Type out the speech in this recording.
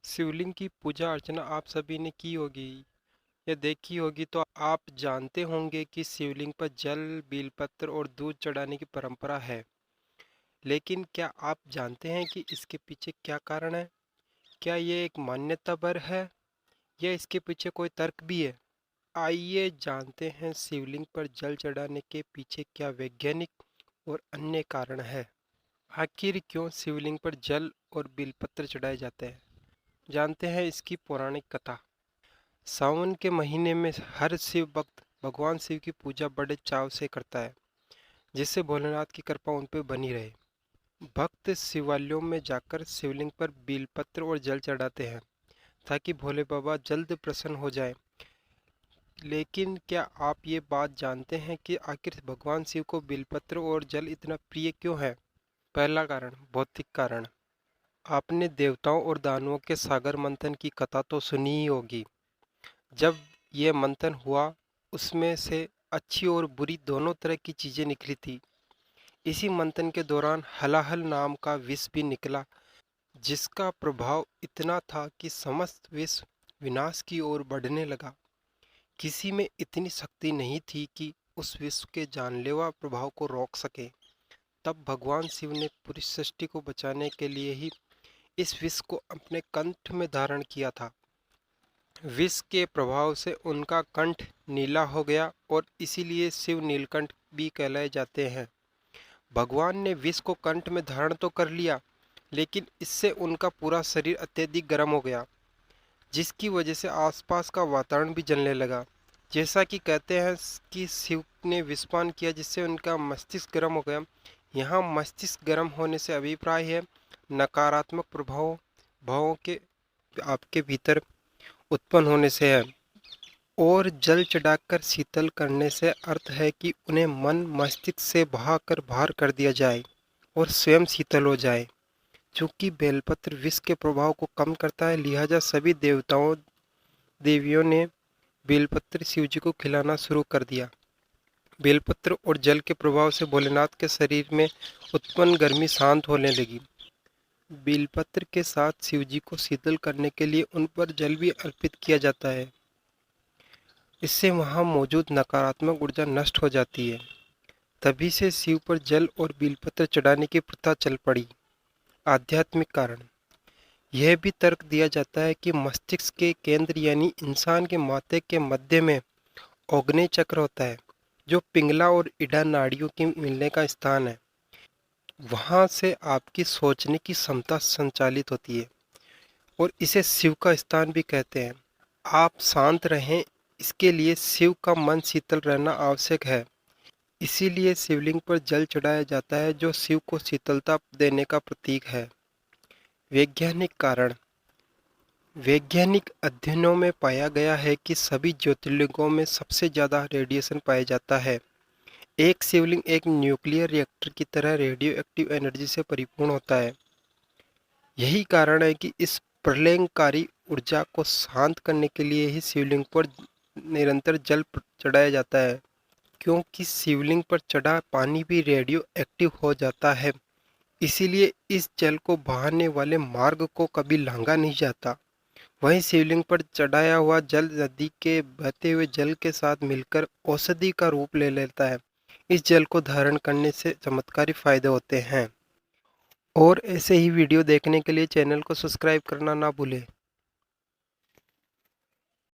शिवलिंग की पूजा अर्चना आप सभी ने की होगी या देखी होगी तो आप जानते होंगे कि शिवलिंग पर जल, बेलपत्र और दूध चढ़ाने की परंपरा है। लेकिन क्या आप जानते हैं कि इसके पीछे क्या कारण है? क्या ये एक मान्यता पर है या इसके पीछे कोई तर्क भी है? आइए जानते हैं शिवलिंग पर जल चढ़ाने के पीछे क्या वैज्ञानिक और अन्य कारण है। आखिर क्यों शिवलिंग पर जल और बेलपत्र चढ़ाए जाते हैं? जानते हैं इसकी पौराणिक कथा। सावन के महीने में हर शिव भक्त भगवान शिव की पूजा बड़े चाव से करता है, जिससे भोलेनाथ की कृपा उन पर बनी रहे। भक्त शिवालयों में जाकर शिवलिंग पर बेलपत्र और जल चढ़ाते हैं ताकि भोले बाबा जल्द प्रसन्न हो जाएं। लेकिन क्या आप ये बात जानते हैं कि आखिर भगवान शिव को बेलपत्र और जल इतना प्रिय क्यों है? पहला कारण, भौतिक कारण। आपने देवताओं और दानवों के सागर मंथन की कथा तो सुनी ही होगी। जब ये मंथन हुआ, उसमें से अच्छी और बुरी दोनों तरह की चीजें निकली थी। इसी मंथन के दौरान हलाहल नाम का विष भी निकला, जिसका प्रभाव इतना था कि समस्त विश्व विनाश की ओर बढ़ने लगा। किसी में इतनी शक्ति नहीं थी कि उस विश्व के जानलेवा प्रभाव को रोक सके। तब भगवान शिव ने पूरी सृष्टि को बचाने के लिए ही इस विष को अपने कंठ में धारण किया था। विष के प्रभाव से उनका कंठ नीला हो गया और इसीलिए शिव नीलकंठ भी कहलाए जाते हैं। भगवान ने विष को कंठ में धारण तो कर लिया, लेकिन इससे उनका पूरा शरीर अत्यधिक गर्म हो गया, जिसकी वजह से आसपास का वातावरण भी जलने लगा। जैसा कि कहते हैं कि शिव ने विषपान किया जिससे उनका मस्तिष्क गर्म हो गया। यहाँ मस्तिष्क गर्म होने से अभिप्राय है नकारात्मक प्रभाव भावों के आपके भीतर उत्पन्न होने से है, और जल चढ़ाकर शीतल करने से अर्थ है कि उन्हें मन मस्तिष्क से बहाकर बाहर कर दिया जाए और स्वयं शीतल हो जाए। चूंकि बेलपत्र विष के प्रभाव को कम करता है, लिहाजा सभी देवताओं देवियों ने बेलपत्र शिव जी को खिलाना शुरू कर दिया। बेलपत्र और जल के प्रभाव से भोलेनाथ के शरीर में उत्पन्न गर्मी शांत होने लगी। बेलपत्र के साथ शिव जी को शीतल करने के लिए उन पर जल भी अर्पित किया जाता है। इससे वहां मौजूद नकारात्मक ऊर्जा नष्ट हो जाती है। तभी से शिव पर जल और बेलपत्र चढ़ाने की प्रथा चल पड़ी। आध्यात्मिक कारण। यह भी तर्क दिया जाता है कि मस्तिष्क के केंद्र यानी इंसान के माथे के मध्य में आग्नेय चक्र होता है, जो पिंगला और इड़ा नाड़ियों के मिलने का स्थान है। वहां से आपकी सोचने की क्षमता संचालित होती है और इसे शिव का स्थान भी कहते हैं। आप शांत रहें, इसके लिए शिव का मन शीतल रहना आवश्यक है। इसीलिए शिवलिंग पर जल चढ़ाया जाता है, जो शिव को शीतलता देने का प्रतीक है। वैज्ञानिक कारण। वैज्ञानिक अध्ययनों में पाया गया है कि सभी ज्योतिर्लिंगों में सबसे ज़्यादा रेडिएशन पाया जाता है। एक शिवलिंग एक न्यूक्लियर रिएक्टर की तरह रेडियो एक्टिव एनर्जी से परिपूर्ण होता है। यही कारण है कि इस प्रलयंकारी ऊर्जा को शांत करने के लिए ही शिवलिंग पर निरंतर जल चढ़ाया जाता है, क्योंकि शिवलिंग पर चढ़ा पानी भी रेडियो एक्टिव हो जाता है। इसीलिए इस जल को बहाने वाले मार्ग को कभी लांघा नहीं जाता। वहीं शिवलिंग पर चढ़ाया हुआ जल नदी के बहते हुए जल के साथ मिलकर औषधि का रूप ले लेता है। इस जल को धारण करने से चमत्कारी फायदे होते हैं। और ऐसे ही वीडियो देखने के लिए चैनल को सब्सक्राइब करना ना भूलें।